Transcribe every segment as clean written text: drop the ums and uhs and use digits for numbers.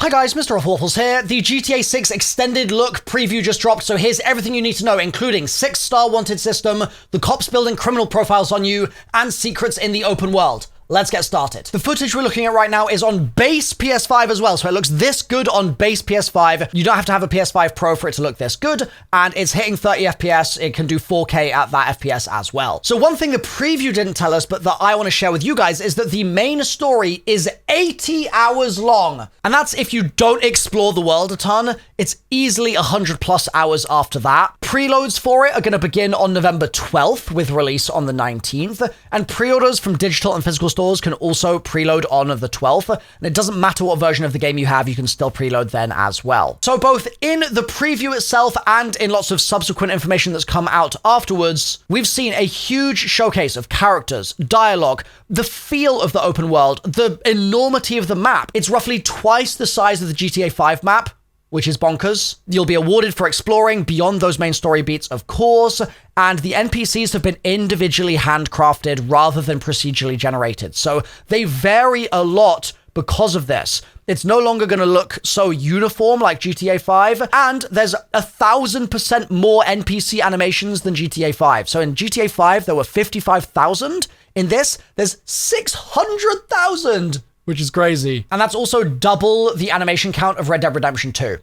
Hi guys, MrRoflWaffles here. The GTA 6 extended look preview just dropped, so here's everything you need to know, including 6-star wanted system, the cops building criminal profiles on you, and secrets in the open world. Let's get started. The footage we're looking at right now is on base PS5 as well, so it looks this good on base PS5. You don't have to have a PS5 Pro for it to look this good, and it's hitting 30 FPS. It can do 4K at that FPS as well. So one thing the preview didn't tell us, but that I want to share with you guys, is that the main story is 80 hours long. And that's if you don't explore the world a ton. It's easily 100 plus hours after that. Preloads for it are going to begin on November 12th with release on the 19th, and pre-orders from digital and physical stores can also preload on the 12th, and it doesn't matter what version of the game you have, you can still preload then as well. So both in the preview itself and in lots of subsequent information that's come out afterwards, we've seen a huge showcase of characters, dialogue, the feel of the open world, the enormity of the map. It's roughly twice the size of the GTA 5 map, which is bonkers. You'll be awarded for exploring beyond those main story beats, of course, and the NPCs have been individually handcrafted rather than procedurally generated. So they vary a lot because of this. It's no longer going to look so uniform like GTA 5, and there's 1,000% more NPC animations than GTA 5. So in GTA 5, there were 55,000. In this, there's 600,000. Which is crazy. And that's also double the animation count of Red Dead Redemption 2.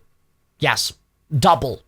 Yes, double.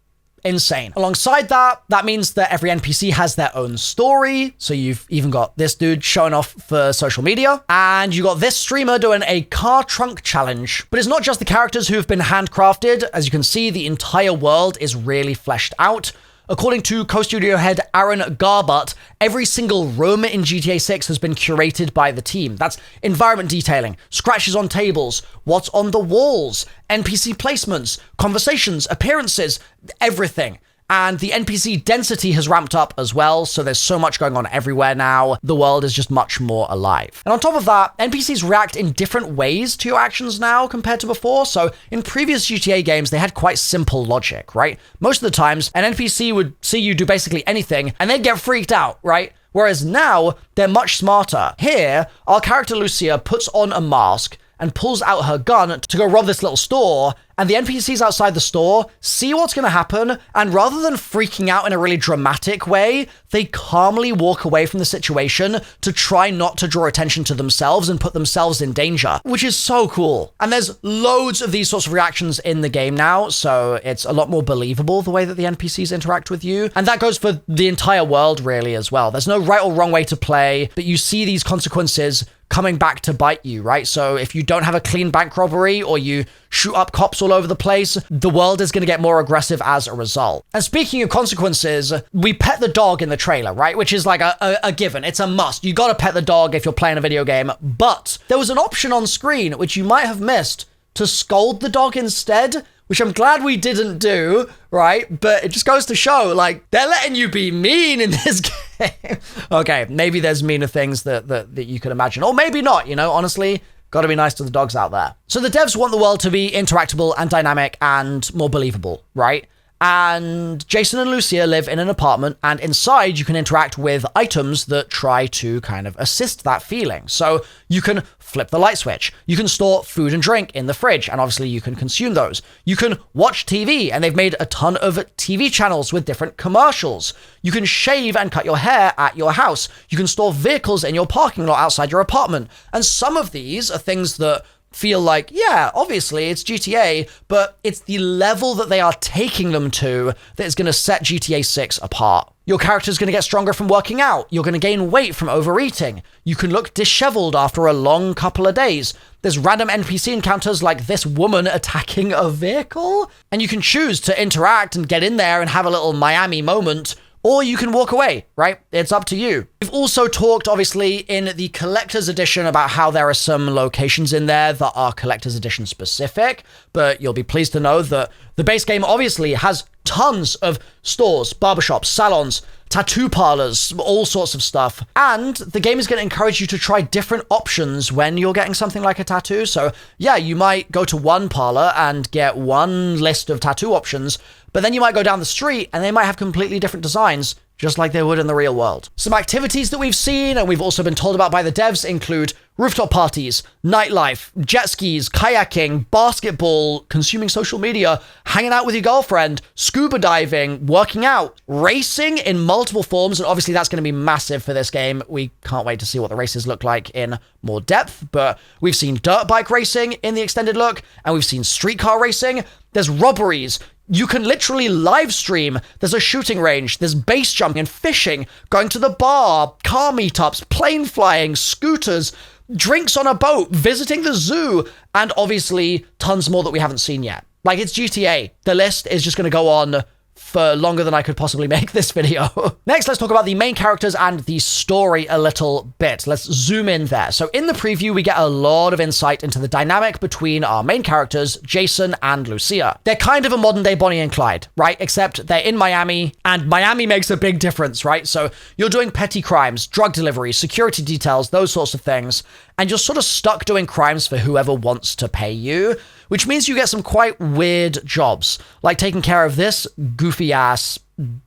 Insane. Alongside that, that means that every NPC has their own story. So you've even got this dude showing off for social media, and you got this streamer doing a car trunk challenge. But it's not just the characters who have been handcrafted. As you can see, the entire world is really fleshed out. According to co-studio head Aaron Garbut, every single room in GTA 6 has been curated by the team. That's environment detailing, scratches on tables, what's on the walls, NPC placements, conversations, appearances, everything. And the NPC density has ramped up as well, so there's so much going on everywhere now. The world is just much more alive. And on top of that, NPCs react in different ways to your actions now compared to before. So in previous GTA games, they had quite simple logic, right? Most of the times, an NPC would see you do basically anything, and they'd get freaked out, right? Whereas now, they're much smarter. Here, our character Lucia puts on a mask and pulls out her gun to go rob this little store, and the NPCs outside the store see what's going to happen, and rather than freaking out in a really dramatic way, they calmly walk away from the situation to try not to draw attention to themselves and put themselves in danger, which is so cool. And there's loads of these sorts of reactions in the game now, so it's a lot more believable the way that the NPCs interact with you. And that goes for the entire world really as well. There's no right or wrong way to play, but you see these consequences coming back to bite you, right? So if you don't have a clean bank robbery or you shoot up cops all over the place, the world is going to get more aggressive as a result. And speaking of consequences, we pet the dog in the trailer, right? Which is like a given. It's a must. You got to pet the dog if you're playing a video game. But there was an option on screen, which you might have missed, to scold the dog instead, which I'm glad we didn't do, right? But it just goes to show, like, they're letting you be mean in this game. Okay, maybe there's meaner things that you could imagine. Or maybe not, you know, honestly. Got to be nice to the dogs out there. So the devs want the world to be interactable and dynamic and more believable, right? And Jason and Lucia live in an apartment, and inside you can interact with items that try to kind of assist that feeling. So you can flip the light switch. You can store food and drink in the fridge, and obviously you can consume those. You can watch TV, and they've made a ton of TV channels with different commercials. You can shave and cut your hair at your house. You can store vehicles in your parking lot outside your apartment. And some of these are things that feel like, yeah, obviously it's GTA, but it's the level that they are taking them to that is going to set GTA 6 apart. Your character's going to get stronger from working out. You're going to gain weight from overeating. You can look disheveled after a long couple of days. There's random NPC encounters like this woman attacking a vehicle, and you can choose to interact and get in there and have a little Miami moment, or you can walk away, right? It's up to you. We've also talked, obviously, in the Collector's Edition about how there are some locations in there that are Collector's Edition specific, but you'll be pleased to know that the base game obviously has tons of stores, barbershops, salons, tattoo parlors, all sorts of stuff. And the game is going to encourage you to try different options when you're getting something like a tattoo. So yeah, you might go to one parlor and get one list of tattoo options, but then you might go down the street and they might have completely different designs just like they would in the real world. Some activities that we've seen and we've also been told about by the devs include rooftop parties, nightlife, jet skis, kayaking, basketball, consuming social media, hanging out with your girlfriend, scuba diving, working out, racing in multiple forms, and obviously that's going to be massive for this game. We can't wait to see what the races look like in more depth, but we've seen dirt bike racing in the extended look, and we've seen streetcar racing. There's robberies. You can literally live stream. There's a shooting range. There's base jumping and fishing, going to the bar, car meetups, plane flying, scooters, drinks on a boat, visiting the zoo, and obviously tons more that we haven't seen yet. Like, it's GTA. The list is just going to go on for longer than I could possibly make this video. Next, let's talk about the main characters and the story a little bit. Let's zoom in there. So in the preview, we get a lot of insight into the dynamic between our main characters, Jason and Lucia. They're kind of a modern day Bonnie and Clyde, right? Except they're in Miami, and Miami makes a big difference, right? So you're doing petty crimes, drug delivery, security details, those sorts of things, and you're sort of stuck doing crimes for whoever wants to pay you, which means you get some quite weird jobs, like taking care of this goofy-ass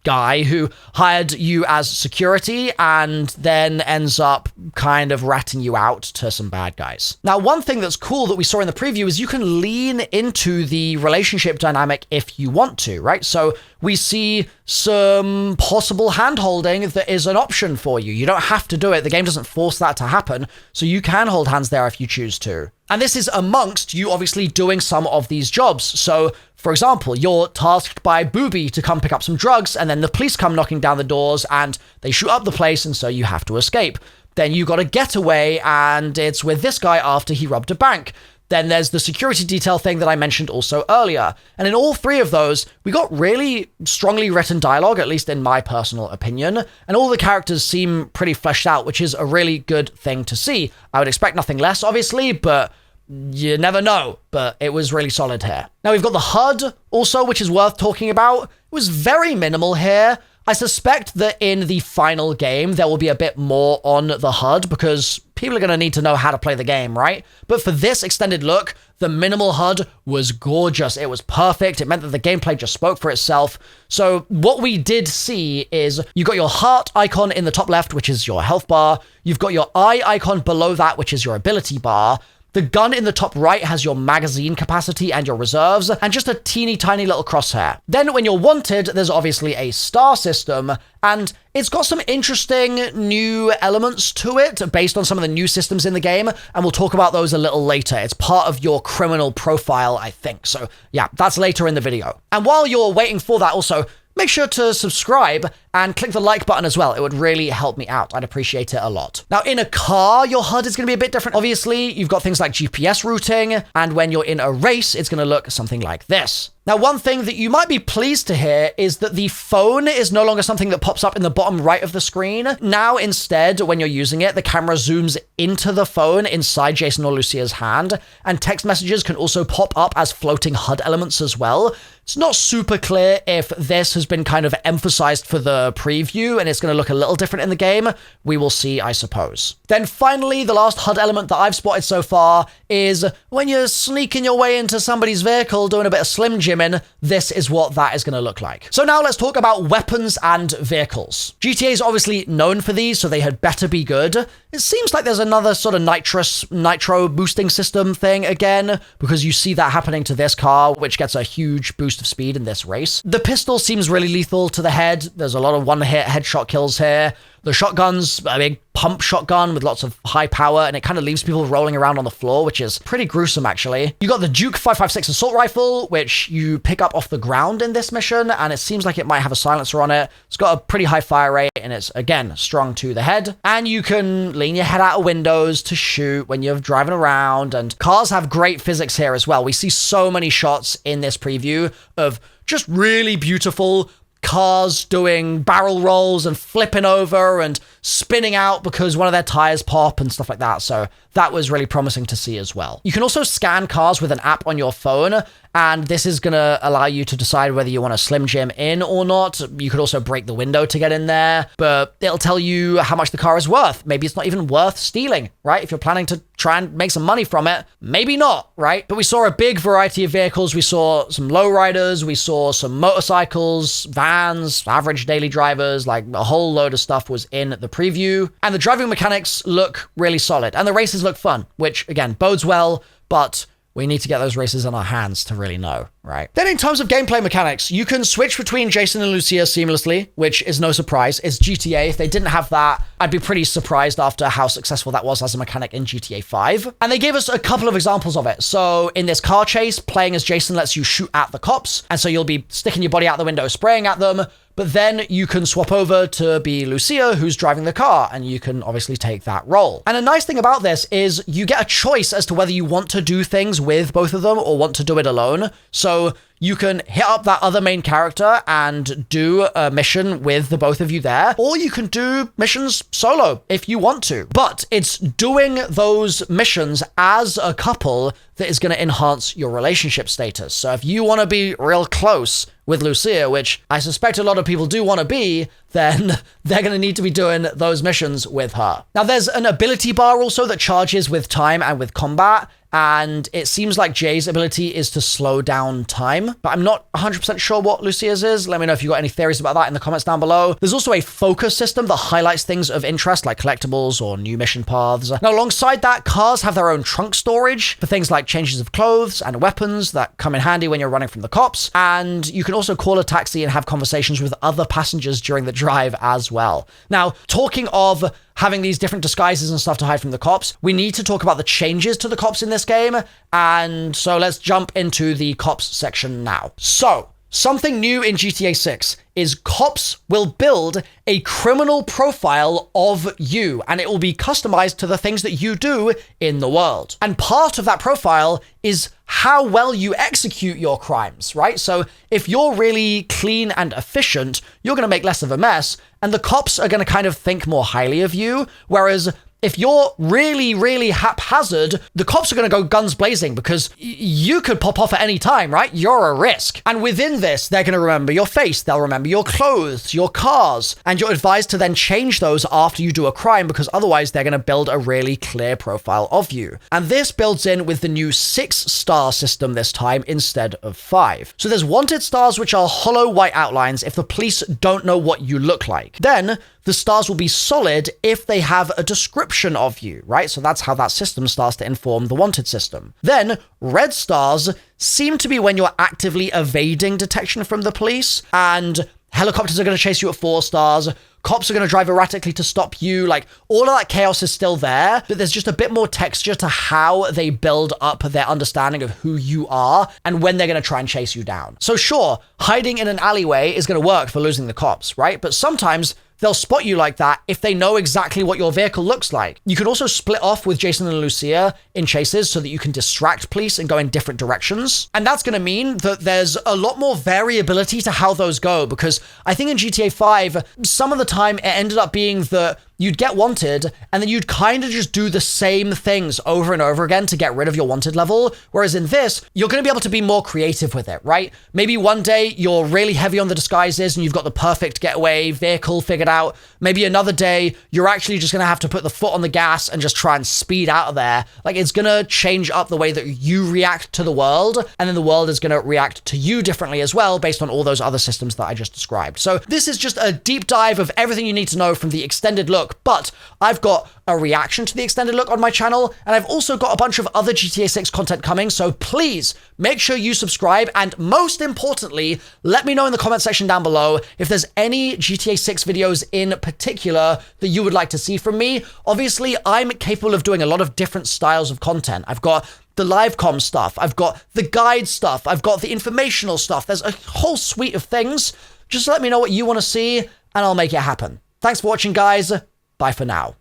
guy who hired you as security and then ends up kind of ratting you out to some bad guys. Now, one thing that's cool that we saw in the preview is you can lean into the relationship dynamic if you want to, right? So we see some possible hand-holding that is an option for you. You don't have to do it. The game doesn't force that to happen, so you can hold hands there if you choose to. And this is amongst you obviously doing some of these jobs. So, for example, you're tasked by Booby to come pick up some drugs, and then the police come knocking down the doors and they shoot up the place, and so you have to escape. Then you got a getaway, and it's with this guy after he robbed a bank. Then there's the security detail thing that I mentioned also earlier. And in all three of those, we got really strongly written dialogue, at least in my personal opinion. And all the characters seem pretty fleshed out, which is a really good thing to see. I would expect nothing less, obviously, but you never know. But it was really solid here. Now we've got the HUD also, which is worth talking about. It was very minimal here. I suspect that in the final game, there will be a bit more on the HUD because people are going to need to know how to play the game, right? But for this extended look, the minimal HUD was gorgeous. It was perfect. It meant that the gameplay just spoke for itself. So what we did see is you got your heart icon in the top left, which is your health bar. You've got your eye icon below that, which is your ability bar. The gun in the top right has your magazine capacity and your reserves, and just a teeny tiny little crosshair. Then when you're wanted, there's obviously a star system, and it's got some interesting new elements to it based on some of the new systems in the game, and we'll talk about those a little later. It's part of your criminal profile, I think. So yeah, that's later in the video. And while you're waiting for that also, make sure to subscribe and click the like button as well. It would really help me out. I'd appreciate it a lot. Now, in a car, your HUD is going to be a bit different. Obviously, you've got things like GPS routing, and when you're in a race, it's going to look something like this. Now, one thing that you might be pleased to hear is that the phone is no longer something that pops up in the bottom right of the screen. Now, instead, when you're using it, the camera zooms into the phone inside Jason or Lucia's hand, and text messages can also pop up as floating HUD elements as well. It's not super clear if this has been kind of emphasized for the preview and it's going to look a little different in the game. We will see, I suppose. Then finally, the last HUD element that I've spotted so far is when you're sneaking your way into somebody's vehicle doing a bit of Slim Jimming, this is what that is going to look like. So now let's talk about weapons and vehicles. GTA is obviously known for these, so they had better be good. It seems like there's another sort of nitro boosting system thing again, because you see that happening to this car, which gets a huge boost of speed in this race. The pistol seems really lethal to the head. There's a lot of one-hit headshot kills here. The shotgun's a big pump shotgun with lots of high power, and it kind of leaves people rolling around on the floor, which is pretty gruesome, actually. You got the Duke 556 assault rifle, which you pick up off the ground in this mission, and it seems like it might have a silencer on it. It's got a pretty high fire rate, and it's, again, strong to the head. And you can lean your head out of windows to shoot when you're driving around, and cars have great physics here as well. We see so many shots in this preview of just really beautiful cars doing barrel rolls and flipping over and spinning out because one of their tires pop and stuff like that. So that was really promising to see as well. You can also scan cars with an app on your phone, and this is going to allow you to decide whether you want to Slim Jim in or not. You could also break the window to get in there, but it'll tell you how much the car is worth. Maybe it's not even worth stealing, right? If you're planning to try and make some money from it, maybe not, right? But we saw a big variety of vehicles. We saw some lowriders, we saw some motorcycles, vans, average daily drivers, like a whole load of stuff was in the preview. And the driving mechanics look really solid, and the races look fun, which again bodes well, but we need to get those races in our hands to really know, right? Then in terms of gameplay mechanics, you can switch between Jason and Lucia seamlessly, which is no surprise. It's GTA. If they didn't have that, I'd be pretty surprised after how successful that was as a mechanic in GTA 5. And they gave us a couple of examples of it. So in this car chase, playing as Jason lets you shoot at the cops. And so you'll be sticking your body out the window, spraying at them. But then you can swap over to be Lucia, who's driving the car, and you can obviously take that role. And a nice thing about this is you get a choice as to whether you want to do things with both of them or want to do it alone. So you can hit up that other main character and do a mission with the both of you there, or you can do missions solo if you want to. But it's doing those missions as a couple that is going to enhance your relationship status. So if you want to be real close with Lucia, which I suspect a lot of people do want to be, then they're going to need to be doing those missions with her. Now, there's an ability bar also that charges with time and with combat, and it seems like Jay's ability is to slow down time, but I'm not 100% sure what Lucia's is. Let me know if you've got any theories about that in the comments down below. There's also a focus system that highlights things of interest like collectibles or new mission paths. Now, alongside that, cars have their own trunk storage for things like changes of clothes and weapons that come in handy when you're running from the cops, and you can also call a taxi and have conversations with other passengers during the drive as well. Now, talking of having these different disguises and stuff to hide from the cops, we need to talk about the changes to the cops in this game, and so let's jump into the cops section now. So, something new in GTA 6 is cops will build a criminal profile of you, and it will be customized to the things that you do in the world. And part of that profile is how well you execute your crimes, right? So if you're really clean and efficient, you're going to make less of a mess, and the cops are going to kind of think more highly of you, whereas if you're really, really haphazard, the cops are going to go guns blazing because you could pop off at any time, right? You're a risk. And within this, they're going to remember your face, they'll remember your clothes, your cars, and you're advised to then change those after you do a crime because otherwise they're going to build a really clear profile of you. And this builds in with the new 6-star system this time instead of 5. So there's wanted stars, which are hollow white outlines if the police don't know what you look like. Then the stars will be solid if they have a description of you, right? So that's how that system starts to inform the wanted system. Then red stars seem to be when you're actively evading detection from the police, and helicopters are going to chase you at 4 stars. Cops are going to drive erratically to stop you. Like, all of that chaos is still there, but there's just a bit more texture to how they build up their understanding of who you are and when they're going to try and chase you down. So sure, hiding in an alleyway is going to work for losing the cops, right? But sometimes they'll spot you like that if they know exactly what your vehicle looks like. You can also split off with Jason and Lucia in chases so that you can distract police and go in different directions. And that's going to mean that there's a lot more variability to how those go, because I think in GTA 5, some of the time it ended up being that you'd get wanted, and then you'd kind of just do the same things over and over again to get rid of your wanted level. Whereas in this, you're going to be able to be more creative with it, right? Maybe one day you're really heavy on the disguises and you've got the perfect getaway vehicle figured out. Maybe another day you're actually just going to have to put the foot on the gas and just try and speed out of there. Like, it's going to change up the way that you react to the world, and then the world is going to react to you differently as well based on all those other systems that I just described. So this is just a deep dive of everything you need to know from the extended look. But I've got a reaction to the extended look on my channel, and I've also got a bunch of other GTA 6 content coming, so please make sure you subscribe, and most importantly, let me know in the comment section down below if there's any GTA 6 videos in particular that you would like to see from me. Obviously, I'm capable of doing a lot of different styles of content. I've got the live com stuff, I've got the guide stuff, I've got the informational stuff. There's a whole suite of things. Just let me know what you want to see, and I'll make it happen. Thanks for watching, guys. Bye for now.